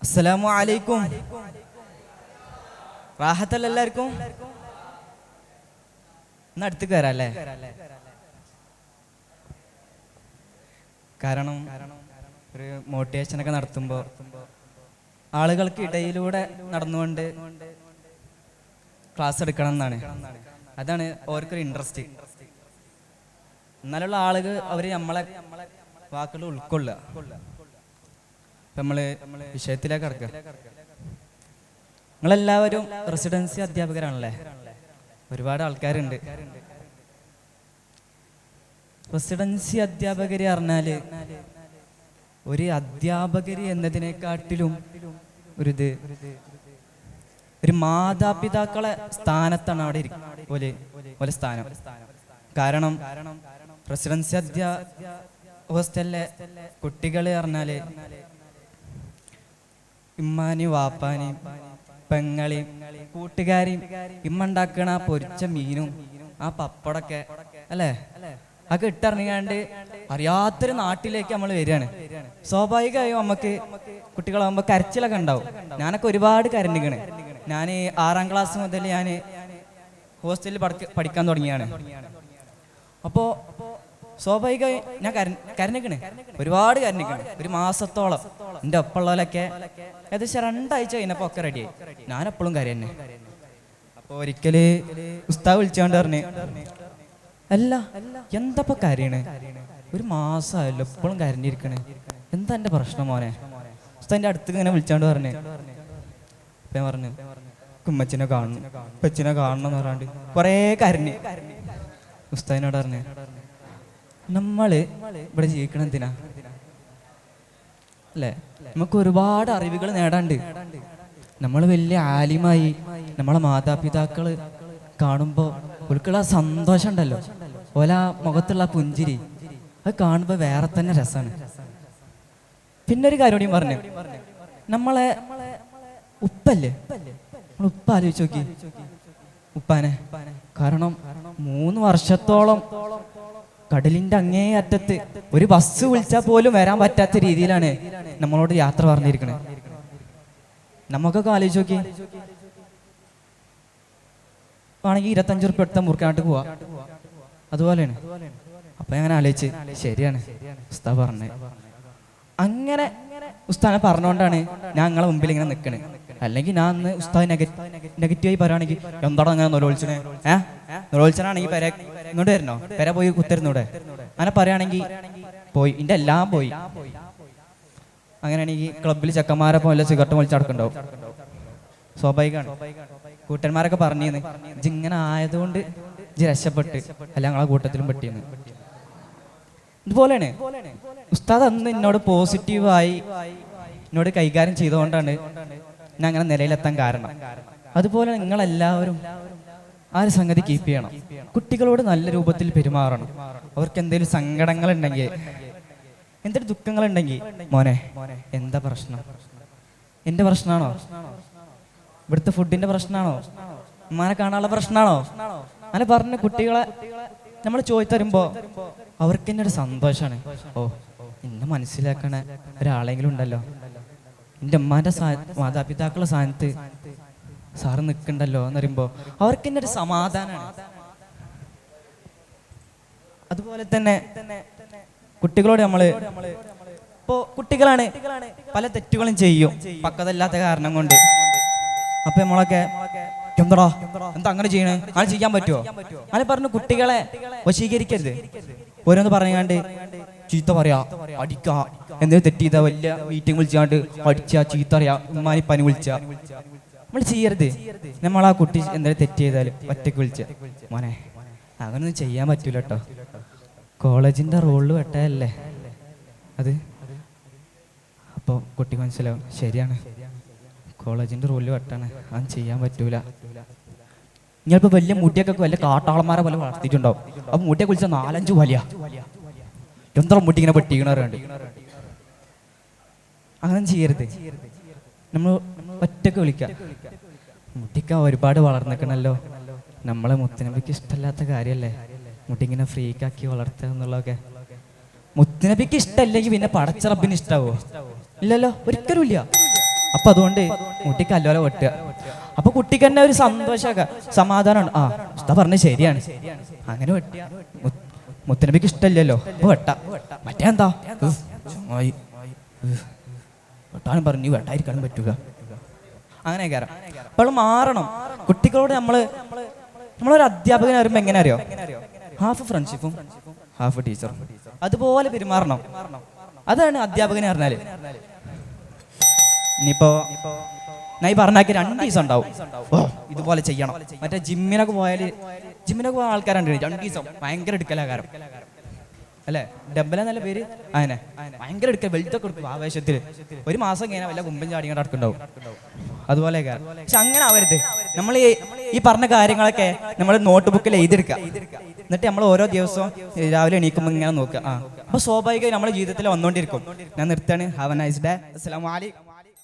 അസ്സലാമു അലൈക്കും. റാഹത്തല്ല എല്ലാവർക്കും? ഇന്ന് അടുത്തേക്ക് വരാം അല്ലേ? കാരണം ഒരു മോട്ടിവേഷനൊക്കെ നടത്തുമ്പോൾ ആളുകൾക്ക് ഇടയിലൂടെ നടന്നുകൊണ്ട് ക്ലാസ് എടുക്കണം എന്നാണ്. അതാണ് ഓർക്കൊരു ഇൻട്രസ്റ്റ്. എന്നാലുള്ള ആളുകൾ അവർ നമ്മളെ വാക്കുകൾ ഉൾക്കൊള്ളുക. ഇപ്പം നമ്മൾ വിഷയത്തിലേക്ക് കിടക്കുക. നിങ്ങളെല്ലാവരും റെസിഡൻസി അധ്യാപകരാണല്ലേ? ഒരുപാട് ആൾക്കാരുണ്ട്. റെസിഡൻസി അധ്യാപകര് പറഞ്ഞാൽ ഒരു അധ്യാപകര് എന്നതിനെക്കാട്ടിലും ഒരു മാതാപിതാക്കളെ സ്ഥാനത്താണ് അവിടെ പോലെ സ്ഥാനം. കാരണം റെസിഡൻസി ഹോസ്റ്റലിലെ കുട്ടികൾ പറഞ്ഞാല് ഇമ്മാനെയും വാപ്പാനെയും പെങ്ങളെയും കൂട്ടുകാരെയും ഇമ്മ ഉണ്ടാക്കണ ആ പൊരിച്ച മീനും ആ പപ്പടൊക്കെ അല്ലേ അതൊക്കെ ഇട്ടിറങ്ങിയാണ്ട് അറിയാത്തൊരു നാട്ടിലേക്ക് നമ്മൾ വരികയാണ്. സ്വാഭാവികമായും നമുക്ക് കുട്ടികളാകുമ്പോൾ കരച്ചിലൊക്കെ ഉണ്ടാവും. ഞാനൊക്കെ ഒരുപാട് കരഞ്ഞിക്കണ്. ഞാൻ 6ാം ക്ലാസ് മുതൽ ഞാൻ ഹോസ്റ്റലിൽ പഠിക്കാൻ തുടങ്ങിയാണ്. അപ്പോൾ സ്വാഭാവികമായി ഞാൻ കരഞ്ഞിക്കണ്, ഒരുപാട് കരഞ്ഞിക്കണ്. ഒരു മാസത്തോളം എൻ്റെ ഒപ്പമുള്ളവരൊക്കെ ഏകദേശം 2 ആഴ്ച കഴിഞ്ഞപ്പോൾ ഒക്കെ റെഡിയായി. ഞാനെപ്പോഴും കരയന്നെ. അപ്പോൾ ഒരിക്കല് ഉസ്താദ് വിളിച്ചുകൊണ്ട് പറഞ്ഞു, അല്ല എന്തപ്പോ കരയണ്? ഒരു മാസമായല്ലോ എപ്പോഴും കരഞ്ഞിരിക്കണേ, എന്താ എൻ്റെ പ്രശ്നം മോനെ? ഉസ്താദിൻ്റെ അടുത്തേക്ക് ഇങ്ങനെ വിളിച്ചോണ്ട് പറഞ്ഞു. ഞാൻ പറഞ്ഞു ഉമ്മച്ചിനെ കാണണം, ഉപ്പച്ചിനെ കാണണം എന്ന് പറയാണ്ട് കുറേ കരഞ്ഞ് ഉസ്താദിനോട് പറഞ്ഞു, നമ്മള് ഇവിടെ ജീവിക്കണം എന്തിനാ അല്ലേ? നമുക്ക് ഒരുപാട് അറിവുകൾ നേടാണ്ട്. നമ്മൾ വലിയ ആലിമായി നമ്മളെ മാതാപിതാക്കള് കാണുമ്പോ ഒരിക്കലും ആ സന്തോഷം ഉണ്ടല്ലോ, ഓല മുഖത്തുള്ള പുഞ്ചിരി, അത് കാണുമ്പോ വേറെ തന്നെ രസമാണ്. പിന്നെ ഒരു കാര്യം കൂടിയും പറഞ്ഞു, നമ്മളെ ഉപ്പല്ലേ, നമ്മൾ ഉപ്പ ആലോചിച്ച് നോക്കി ഉപ്പാനെ. കാരണം 3 വർഷത്തോളം കടലിന്റെ അങ്ങേ അറ്റത്ത് ഒരു ബസ് വിളിച്ചാൽ പോലും വരാൻ പറ്റാത്ത രീതിയിലാണ് നമ്മളോട് യാത്ര പറഞ്ഞിരിക്കണത്. നമുക്കൊക്കെ ആലോചിച്ച് നോക്കി, ആണെങ്കിൽ 25 റുപ്യ എടുത്താൽ മുറിക്കാനായിട്ട് പോവാ, അതുപോലെയാണ്. അപ്പൊ ഞാൻ ആലോചിച്ച് ശരിയാണ് ഉസ്താദ് പറഞ്ഞത്. അങ്ങനെ ഉസ്താദിനെ പറഞ്ഞുകൊണ്ടാണ് ഞാൻ നിങ്ങളെ മുമ്പിൽ ഇങ്ങനെ നിൽക്കണേ. അല്ലെങ്കിൽ ഞാൻ അന്ന് ഉസ്താദ് നെഗറ്റീവായി പറയുകയാണെങ്കിൽ എന്താണ് അങ്ങനെ നൊലോത്സനെ നൊലോത്സനാണെങ്കിൽ പെര ഇങ്ങോട്ട് വരണോ, പെര പോയി കുത്തിരുന്നൂടെ, അങ്ങനെ പറയുകയാണെങ്കിൽ പോയി എൻ്റെ എല്ലാം പോയി. അങ്ങനെയാണെങ്കിൽ ക്ലബിൽ ചെക്കന്മാരെ പോലെ സിഗരറ്റ് വലിച്ച് നടക്കണ്ടാവും. സ്വാഭാവികമാണ്. കൂട്ടന്മാരൊക്കെ പറഞ്ഞിരുന്നു ഇങ്ങനെ ആയതുകൊണ്ട് രക്ഷപ്പെട്ട്, അല്ല ഞങ്ങളെ കൂട്ടത്തിലും പെട്ടിന്ന്. ഇതുപോലെയാണ് ഉസ്താദ് അന്ന് എന്നോട് പോസിറ്റീവായി എന്നോട് കൈകാര്യം ചെയ്തുകൊണ്ടാണ് ഞാൻ അങ്ങനെ നിലയിലെത്താൻ കാരണം. അതുപോലെ നിങ്ങളെല്ലാവരും ആ ഒരു സംഗതി കീപ്പ് ചെയ്യണം. കുട്ടികളോട് നല്ല രൂപത്തിൽ പെരുമാറണം. അവർക്ക് എന്തെങ്കിലും സങ്കടങ്ങൾ ഉണ്ടെങ്കിൽ, എന്തെങ്കിലും ദുഃഖങ്ങൾ ഉണ്ടെങ്കിൽ, മോനെ എന്താ പ്രശ്നം, എൻ്റെ പ്രശ്നമാണോ, ഇവിടുത്തെ ഫുഡിന്റെ പ്രശ്നമാണോ, ഉമ്മാനെ കാണാനുള്ള പ്രശ്നമാണോ, അങ്ങനെ പറഞ്ഞ കുട്ടികളെ നമ്മൾ ചോദിച്ചറിയുമ്പോ അവർക്ക് തന്നെ ഒരു സന്തോഷമാണ്. ഓ എന്നെ മനസ്സിലാക്കണ ഒരാളെങ്കിലും ഉണ്ടല്ലോ, എൻ്റെ ഉമ്മാന്റെ മാതാപിതാക്കളുടെ സ്ഥാനത്ത് സാറ് നിൽക്കണ്ടല്ലോ എന്ന് പറയുമ്പോ അവർക്ക് തന്നെ ഒരു സമാധാനമാണ്. അതുപോലെ തന്നെ കുട്ടികളോട് നമ്മള് ഇപ്പോ കുട്ടികളാണ് പല തെറ്റുകളും ചെയ്യും പക്വതയില്ലാത്ത കാരണം കൊണ്ട്. അപ്പൊ നമ്മളൊക്കെ എന്താ അങ്ങനെ ചെയ്യണേ, അങ്ങനെ ചെയ്യാൻ പറ്റുമോ, അങ്ങനെ പറഞ്ഞു കുട്ടികളെ വശീകരിക്കരുത്. ഓരോന്ന് പറഞ്ഞാണ്ട് ചീത്ത പറയാ, അടിക്ക, എന്തെങ്കിലും തെറ്റ് ചെയ്താ വലിയ മീറ്റിംഗ് വിളിച്ചാണ്ട് അടിച്ചാ ചീത്ത അറിയാ, ഉമ്മാനി പനി വിളിച്ച, നമ്മൾ ചെയ്യരുത്. നമ്മളാ കുട്ടി എന്തെങ്കിലും തെറ്റ് ചെയ്താലും ഒറ്റയ്ക്ക് വിളിച്ച, മോനെ അങ്ങനൊന്നും ചെയ്യാൻ പറ്റൂല കേട്ടോ, കോളേജിന്റെ റോളിൽ വെട്ടല്ലേ അത്. അപ്പൊ കുട്ടി മനസ്സിലാവും ശരിയാണ്, കോളേജിന്റെ റോളിൽ വെട്ടാണ്, അത് ചെയ്യാൻ പറ്റൂല. ഇനിയിപ്പോ വലിയ മുടിയൊക്കെ വല്ല കാട്ടാളന്മാരെ പോലെ വളർത്തിയിട്ടുണ്ടാവും. അപ്പൊ മുടിയെ കുളിച്ച 4-5 വലിയ എന്തോ മുടി ഇങ്ങനെ വെട്ടിക്കണവരുണ്ട്. അങ്ങനെ ചെയ്യരുത്. നമ്മൾ ഒറ്റക്ക് വിളിക്കാം. മുടിക്ക ഒരുപാട് വളർന്നിക്കണല്ലോ, നമ്മളെ മുത്തുനബിക്ക് ഇഷ്ടമല്ലാത്ത കാര്യല്ലേ മുടിങ്ങനെ ഫ്രീക്കാക്കി വളർത്തുക എന്നുള്ളതൊക്കെ. മുത്തുനബിക്ക് ഇഷ്ടമല്ലെങ്കിൽ പിന്നെ പടച്ച റബ്ബിന് ഇഷ്ടാവോ? ഇല്ലല്ലോ, ഒരിക്കലും ഇല്ല. അപ്പൊ അതുകൊണ്ട് കുട്ടിക്ക് അല്ലോല വെട്ടുക. അപ്പൊ കുട്ടിക്ക് തന്നെ ഒരു സന്തോഷമൊക്കെ സമാധാനമാണ്. ആ ഉസ്താദ് പറഞ്ഞത് ശരിയാണ്. അങ്ങനെ വെട്ടിയ മുത്തനബിക്ക് ഇഷ്ടമില്ലല്ലോ, അപ്പൊ വെട്ട. മറ്റേ എന്താ വെട്ടാനും പറഞ്ഞു, വെട്ടായിരിക്കാനും പറ്റുക. അങ്ങനെ കയറാം. അപ്പോൾ മാറണം. കുട്ടികളോട് നമ്മളൊരു അധ്യാപകൻ വരുമ്പോ എങ്ങനെ അറിയോ, ഹാഫ് ഫ്രണ്ട്ഷിപ്പും ഹാഫ് ടീച്ചറും അതുപോലെ പെരുമാറണം. അതാണ് അധ്യാപകനെ പറഞ്ഞാല്. ഇനിയിപ്പോ ഞാൻ പറഞ്ഞാക്കി 2 ദിവസം ഉണ്ടാവും, ഓ ഇതുപോലെ ചെയ്യണം. മറ്റേ ജിമ്മിനൊക്കെ പോയ ആൾക്കാരുണ്ട് 2 ദിവസം ഭയങ്കര എടുക്കലാകാരം അല്ലെ, ഡബല നല്ല പേര്. അങ്ങനെ ഭയങ്കര എടുക്കൽ, വെളുത്തൊക്കെ കൊടുക്കും ആവേശത്തില്. 1 മാസം കഴിഞ്ഞാൽ വല്ല കുമ്പൻ ചാടിങ്ങോട്ട് നടക്കുന്നുണ്ടാവും. അതുപോലെ പക്ഷെ അങ്ങനെ ആവരുത്. നമ്മൾ ഈ പറഞ്ഞ കാര്യങ്ങളൊക്കെ നമ്മൾ നോട്ട് ബുക്കിൽ എഴുതിയെടുക്കുക. എന്നിട്ട് നമ്മൾ ഓരോ ദിവസവും രാവിലെ എണീക്കുമ്പോൾ ഇങ്ങനെ നോക്കുക. അപ്പൊ സ്വാഭാവികമായി നമ്മുടെ ജീവിതത്തിൽ വന്നുകൊണ്ടിരിക്കും. ഞാൻ നിർത്താണ്. Have a nice day. അസ്സലാമു അലൈക്കും.